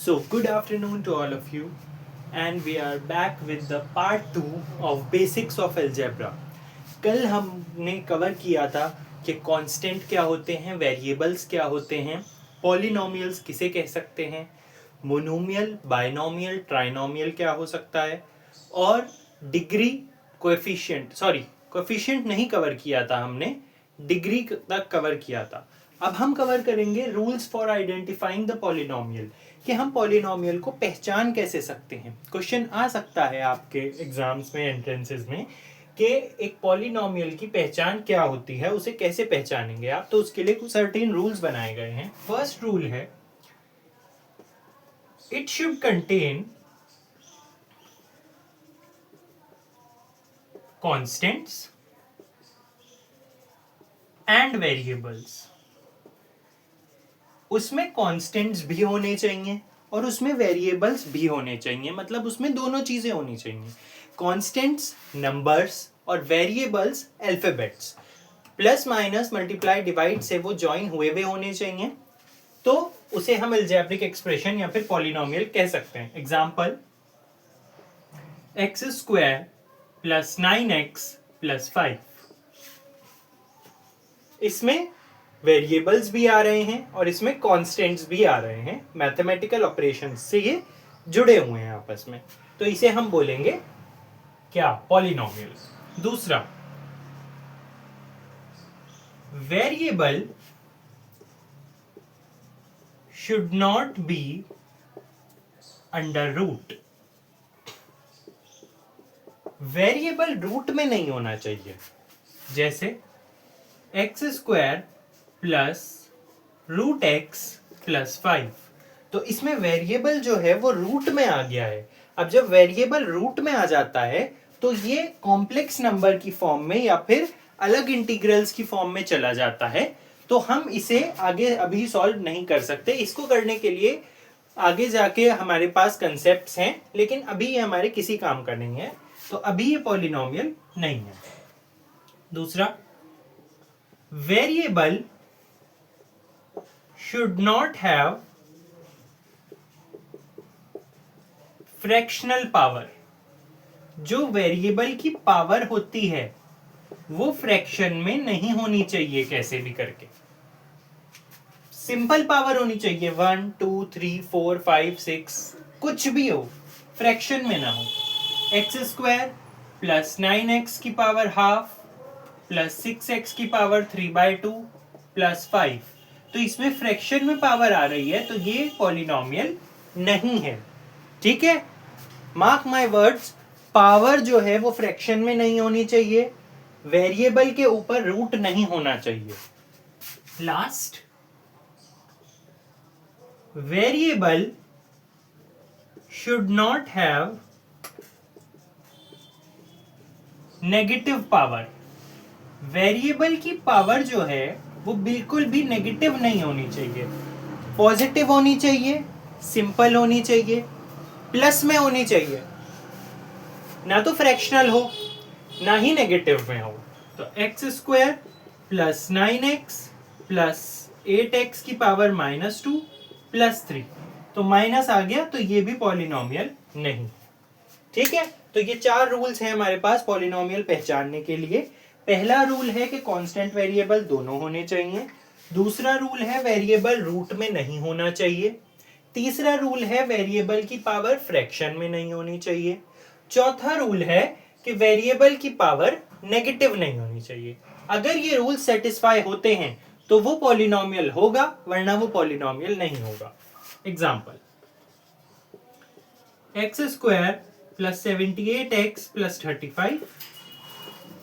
So, good afternoon to all of you, and we are back with the part 2 of Basics of Algebra. कल हमने cover किया था कि constant क्या होते हैं, वेरिएबल्स क्या होते हैं, पॉलिनोमियल्स किसे कह सकते हैं, मोनोमियल, बाइनोमियल, ट्राइनोमियल क्या हो सकता है, और डिग्री, कोएफिशिएंट नहीं कवर किया था हमने, डिग्री तक कवर किया था. अब हम कवर करेंगे rules for identifying the polynomial, कि हम पॉलिनोमियल को पहचान कैसे सकते हैं. क्वेश्चन आ सकता है आपके एग्जाम्स में, एंट्रेंसेस में, कि एक पॉलिनोमियल की पहचान क्या होती है, उसे कैसे पहचानेंगे आप. तो उसके लिए कुछ सर्टेन रूल्स बनाए गए हैं. फर्स्ट रूल है, it should contain constants and variables. उसमें कांस्टेंट्स भी होने चाहिए और उसमें वेरिएबल्स भी होने चाहिए. मतलब उसमें दोनों चीजें होनी चाहिए. कांस्टेंट्स नंबर्स और variables alphabets. Plus minus multiply divide से वो ज्वाइन हुए हुए होने चाहिए. तो उसे हम अलजेब्रिक एक्सप्रेशन या फिर पॉलिनोमियल कह सकते हैं. Example, X square plus 9x plus 5. इसमें वेरिएबल्स भी आ रहे हैं और इसमें कांस्टेंट्स भी आ रहे हैं. मैथमेटिकल ऑपरेशंस से ये जुड़े हुए हैं आपस में. तो इसे हम बोलेंगे क्या, पॉलिनोमियल. दूसरा, variable should not be under root. Variable root में नहीं होना चाहिए. जैसे X square plus root X plus 5. तो इसमें वेरिएबल जो है वो रूट में आ गया है. अब जब वेरिएबल रूट में आ जाता है तो ये कॉम्प्लेक्स नंबर की फॉर्म में या फिर अलग इंटीग्रल्स की फॉर्म में चला जाता है. तो हम इसे आगे अभी सॉल्व नहीं कर सकते. इसको करने के लिए आगे जाके हमारे पास कंसेप्ट्स हैं, लेकिन अभी ये हमारे किसी काम का नहीं है. तो अभी ये पॉलिनोमियल नहीं है. दूसरा, variable should not have fractional power. जो वेरिएबल की पावर होती है वो फ्रैक्शन में नहीं होनी चाहिए कैसे भी करके. सिंपल पावर होनी चाहिए, 1 2 3 4 5 6, कुछ भी हो, फ्रैक्शन में ना हो. एक्स स्क्वायर प्लस 9x की पावर हाफ प्लस 6x की पावर 3/2 प्लस 5. तो इसमें फ्रैक्शन में पावर आ रही है, तो ये पॉलिनोमियल नहीं है. ठीक है, मार्क माय वर्ड्स, पावर जो है वो फ्रैक्शन में नहीं होनी चाहिए, वेरिएबल के ऊपर रूट नहीं होना चाहिए. Last, variable should not have negative power. Variable की पावर जो है वो बिल्कुल भी नेगेटिव नहीं होनी चाहिए. पॉजिटिव होनी चाहिए, सिंपल होनी चाहिए, प्लस में होनी चाहिए. ना तो फ्रैक्शनल हो ना ही नेगेटिव में हो. तो x square plus 9x plus 8x की पावर -2 प्लस 3. तो माइनस आ गया, तो ये भी पॉलिनोमियल नहीं. ठीक है, तो ये 4 रूल्स हैं हमारे पास पॉलिनोमियल पहचानने के लिए. पहला रूल है कि कांस्टेंट वेरिएबल दोनों होने चाहिए. दूसरा रूल है वेरिएबल रूट में नहीं होना चाहिए. तीसरा रूल है वेरिएबल की पावर फ्रैक्शन में नहीं होनी चाहिए. चौथा रूल है कि वेरिएबल की पावर नेगेटिव नहीं होनी चाहिए. अगर ये रूल सेटिस्फाई होते हैं तो वो पॉलिनोमियल होगा, वरना वो पॉलिनोमियल नहीं होगा. Example, X square plus 78x plus 35,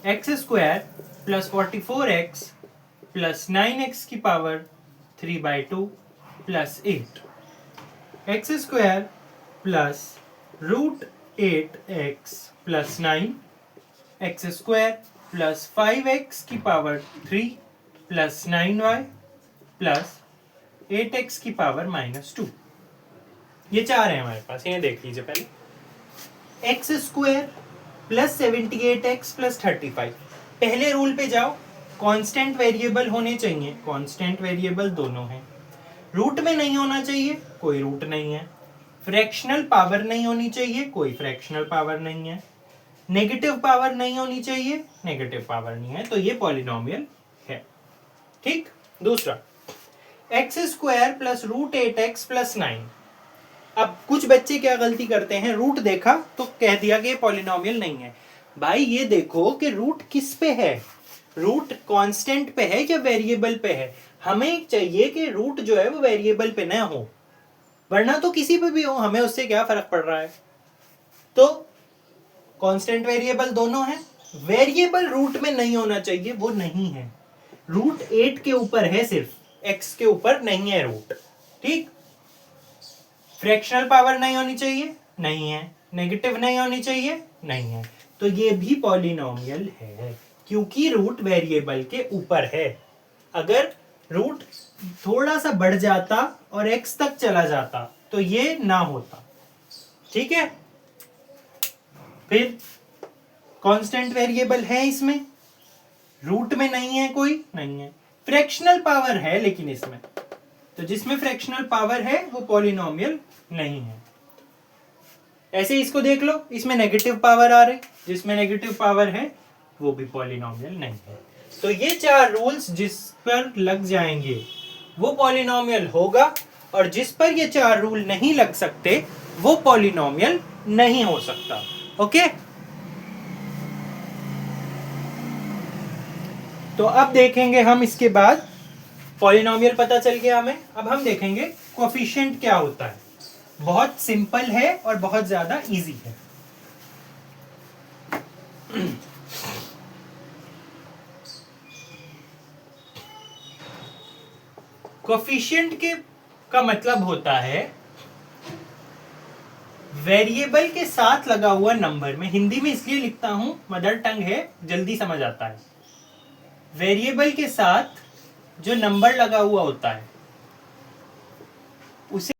X square plus 44x plus 9x की power 3/2 plus 8, X square plus root 8x plus 9, X square plus 5x की power 3 plus 9y plus 8x की power -2. ये 4 है हमारे पास. ये देख लीजिए पहले. X square plus 78x plus 35. पहले रूल पे जाओ, कांस्टेंट वेरिएबल होने चाहिए. कांस्टेंट वेरिएबल दोनों हैं. रूट में नहीं होना चाहिए, कोई रूट नहीं है. फ्रैक्शनल पावर नहीं होनी चाहिए, कोई फ्रैक्शनल पावर नहीं है। नेगेटिव पावर नहीं होनी चाहिए, नेगेटिव पावर नहीं है, तो ये पॉलिनोमियल है। ठीक। दूसरा, X square plus root 8x plus 9। अब कुछ बच्चे क्या गलती करते हैं, रूट देखा तो कह दिया कि ये पॉलिनोमियल नहीं है। भाई ये देखो कि रूट किस पे है, रूट कांस्टेंट पे है या वेरिएबल पे है। हमें चाहिए कि रूट जो है वो वेरिएबल पे ना हो, वरना तो किसी पे भी हो, हमें उससे क्या फर्क पड़ रहा है। तो कांस्टेंट वेरिएबल दोनों है, वेरिएबल रूट में नहीं होना चाहिए, वो नहीं है। रूट 8 के ऊपर है, सिर्फ x के ऊपर नहीं है रूट। ठीक। फ्रैक्शनल पावर नहीं होनी चाहिए, नहीं है। नेगेटिव नहीं होनी चाहिए, नहीं है। तो ये भी पॉलिनोमियल है क्योंकि रूट वेरिएबल के ऊपर है। अगर रूट थोड़ा सा बढ़ जाता और x तक चला जाता तो ये ना होता। ठीक है। फिर कांस्टेंट वेरिएबल है इसमें, रूट में नहीं है, कोई नहीं है। फ्रैक्शनल पावर है लेकिन इसमें, तो जिसमें फ्रैक्शनल पावर है वो पॉलिनोमियल नहीं है। ऐसे इसको देख लो, इसमें नेगेटिव पावर आ रही, जिसमें नेगेटिव पावर है वो भी पॉलिनोमियल नहीं है। तो ये 4 रूल्स जिस पर लग जाएंगे वो पॉलिनोमियल होगा, और जिस पर ये 4 रूल नहीं लग सकते वो पॉलिनोमियल नहीं हो सकता। ओके। तो अब देखेंगे हम इसके बाद, पॉलिनोमियल पता चल गया हमें, अब हम देखेंगे कोएफिशिएंट क्या होता है। बहुत सिंपल है और बहुत ज्यादा इजी है। कोएफिशिएंट का मतलब होता है वेरिएबल के साथ लगा हुआ नंबर। मैं हिंदी में इसलिए लिखता हूं, मदर टंग है, जल्दी समझ आता है। वेरिएबल के साथ जो नंबर लगा हुआ होता है उसे